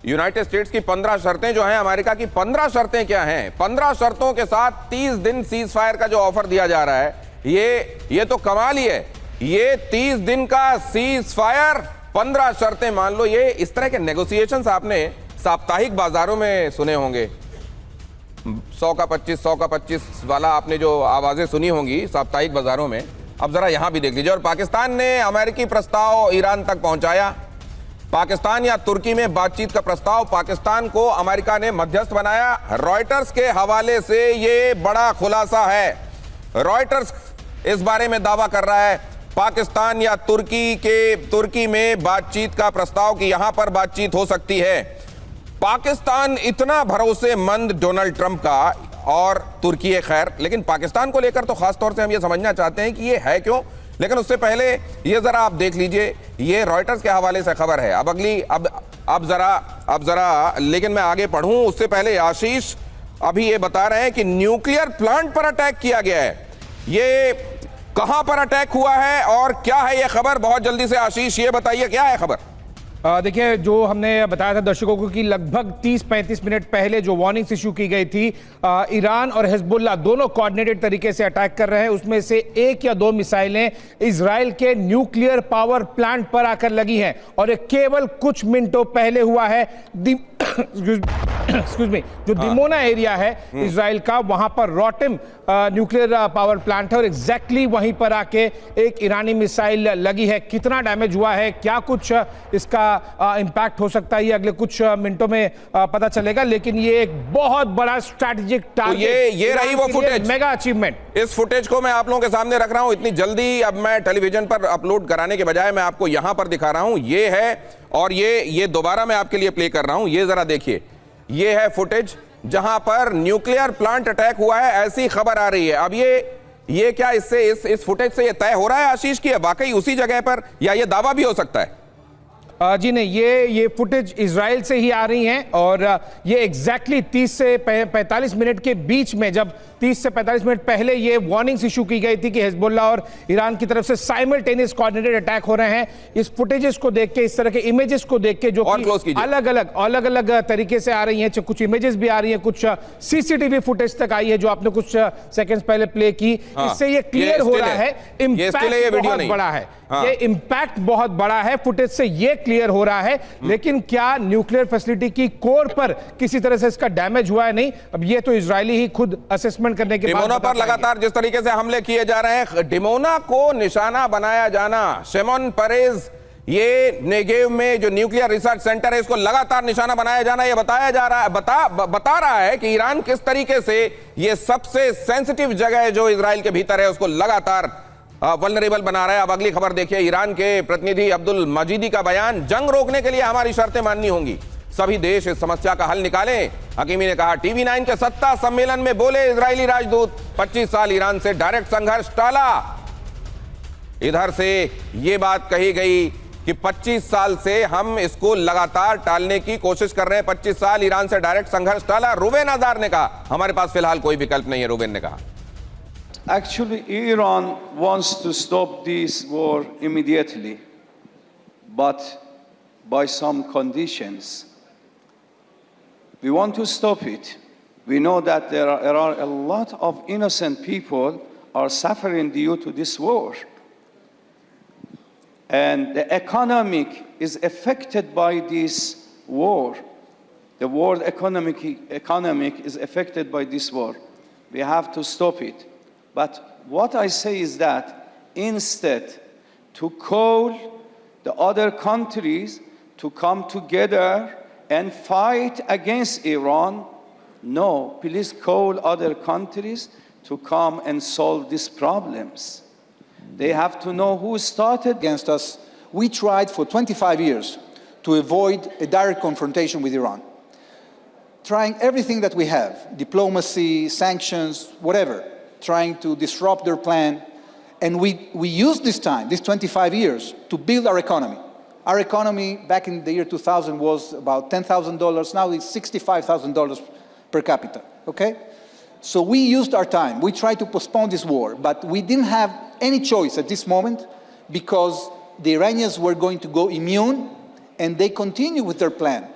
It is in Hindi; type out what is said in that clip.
यूनाइटेड स्टेट्स की 15 शर्तें जो हैं, अमेरिका की 15 शर्तें क्या हैं? 15 शर्तों के साथ 30 दिन सीज फायर का जो ऑफर दिया जा रहा है, ये तो कमाल ही है। ये 30 दिन का सीज फायर, 15 शर्तें मान लो। ये इस तरह के नेगोशिएशंस आपने साप्ताहिक बाजारों में सुने होंगे। 100 का 25 वाला आपने जो आवाजें सुनी होंगी साप्ताहिक बाजारों में, अब जरा यहां भी देख लीजिए। और पाकिस्तान ने अमेरिकी प्रस्ताव ईरान तक पहुंचाया। पाकिस्तान या तुर्की में बातचीत का प्रस्ताव, पाकिस्तान को अमेरिका ने मध्यस्थ बनाया। रॉयटर्स के हवाले से ये बड़ा खुलासा है। रॉयटर्स इस बारे में दावा कर रहा है पाकिस्तान या तुर्की में बातचीत का प्रस्ताव कि यहां पर बातचीत हो सकती है। पाकिस्तान इतना भरोसेमंद डोनाल्ड ट्रंप का, और तुर्की है खैर, लेकिन पाकिस्तान को लेकर तो खास तौर से हम ये समझना चाहते हैं कि ये है क्यों। लेकिन उससे पहले ये जरा आप देख लीजिए, ये रॉयटर्स के हवाले से खबर है। अब जरा लेकिन मैं आगे पढ़ूं उससे पहले आशीष अभी ये बता रहे हैं कि न्यूक्लियर प्लांट पर अटैक किया गया है। ये कहां पर अटैक हुआ है और क्या है ये खबर? बहुत जल्दी से आशीष ये बताइए, क्या है खबर? देखिए, जो हमने बताया था दर्शकों को कि लगभग 30-35 मिनट पहले जो वार्निंग्स इशू की गई थी, ईरान और हिजबुल्लाह दोनों कोऑर्डिनेटेड तरीके से अटैक कर रहे हैं। उसमें से 1 या 2 मिसाइलें इजराइल के न्यूक्लियर पावर प्लांट पर आकर लगी हैं, और ये केवल कुछ मिनटों पहले हुआ है। एक्सक्यूज मी, जो दिमोना एरिया है इजराइल का, वहां पर रोटिम न्यूक्लियर पावर प्लांट है, और एग्जैक्टली वहीं पर आके एक ईरानी मिसाइल लगी है। कितना डैमेज हुआ है, क्या कुछ इसका इंपैक्ट हो सकता है, ये अगले कुछ मिनटों में पता चलेगा। लेकिन ये एक बहुत बड़ा स्ट्रैटेजिक टारगेट, ये रही वो फुटेज, मेगा अचीवमेंट। इस फुटेज को मैं आप लोगों के सामने रख रहा हूं इतनी जल्दी। अब मैं टेलीविजन पर अपलोड कराने के बजाय मैं आपको यहां पर दिखा रहा हूं। ये है, और ये दोबारा मैं आपके लिए प्ले कर रहा हूं। ये जरा देखिए, ये है फुटेज जहां पर न्यूक्लियर प्लांट अटैक हुआ है, ऐसी खबर आ रही है। अब ये क्या इससे इस फुटेज से ये तय हो रहा है आशीष की वाकई उसी जगह पर, या ये दावा भी हो सकता है? जी नहीं, ये फुटेज इजराइल से ही आ रही हैं, और ये एग्जैक्टली 30 से 45 मिनट के बीच में, जब 30 से 45 मिनट पहले ये वार्निंग्स इशू की गई थी कि हिजबुल्लाह और ईरान की तरफ से साइमल्टेनियस कोऑर्डिनेटेड अटैक हो रहे हैं। इस फुटेजेस को देख के, इस तरह के इमेजेस को देख के, जो कि अलग अलग तरीके से आ रही हैं, कुछ इमेजेस भी आ रही हैं, कुछ सीसीटीवी फुटेज तक आई है जो आपने कुछ सेकंड्स पहले प्ले की। इससे ये क्लियर हो रहा है इम्पैक्ट बहुत बड़ा है। ये इम्पैक्ट बहुत बड़ा है, फुटेज से ये क्लियर हो रहा है। लेकिन क्या न्यूक्लियर फैसिलिटी की कोर पर किसी तरह से इसका डैमेज हुआ है? नहीं, अब ये तो इजरायली ही खुद असेसमेंट करने के बाद। डिमोना पर लगातार जिस तरीके से हमले किए जा रहे हैं, डिमोना को निशाना बनाया जाना, शिमोन परेज, ये नेगेव में जो न्यूक्लियर रिसर्च सेंटर है, इसको लगातार निशाना बनाया जाना, ये बताया जा रहा है, बता रहा है कि ईरान किस तरीके से ये सबसे सेंसिटिव जगह जो इजराइल के भीतर है उसको लगातार वल्नरेबल बना रहा है। अब अगली खबर देखिए, ईरान के प्रतिनिधि अब्दुल मजीदी का बयान, जंग रोकने के लिए हमारी शर्तें माननी होंगी, सभी देश इस समस्या का हल निकालें, हकीमी ने कहा। TV9 के सत्ता सम्मेलन में बोले इजरायली राजदूत, 25 साल ईरान से डायरेक्ट संघर्ष टाला। इधर से यह बात कही गई कि 25 साल से हम इसको लगातार टालने की कोशिश कर रहे हैं, 25 साल ईरान से डायरेक्ट संघर्ष टाला। रुबेन आजार ने कहा हमारे पास फिलहाल कोई विकल्प नहीं है। रुबेन ने कहा Actually, Iran wants to stop this war immediately, but by some conditions. We want to stop it. We know that there are a lot of innocent people are suffering due to this war. And the economic is affected by this war. The world economic is affected by this war. We have to stop it. But what I say is that instead to call the other countries to come together and fight against Iran, no, please call other countries to come and solve these problems. They have to know who started against us. We tried for 25 years to avoid a direct confrontation with Iran, trying everything that we have, diplomacy, sanctions, whatever, trying to disrupt their plan. And we used this time, these 25 years, to build our economy. Our economy back in the year 2000 was about $10,000. Now it's $65,000 per capita, okay? So we used our time. We tried to postpone this war, but we didn't have any choice at this moment because the Iranians were going to go immune, and they continue with their plan.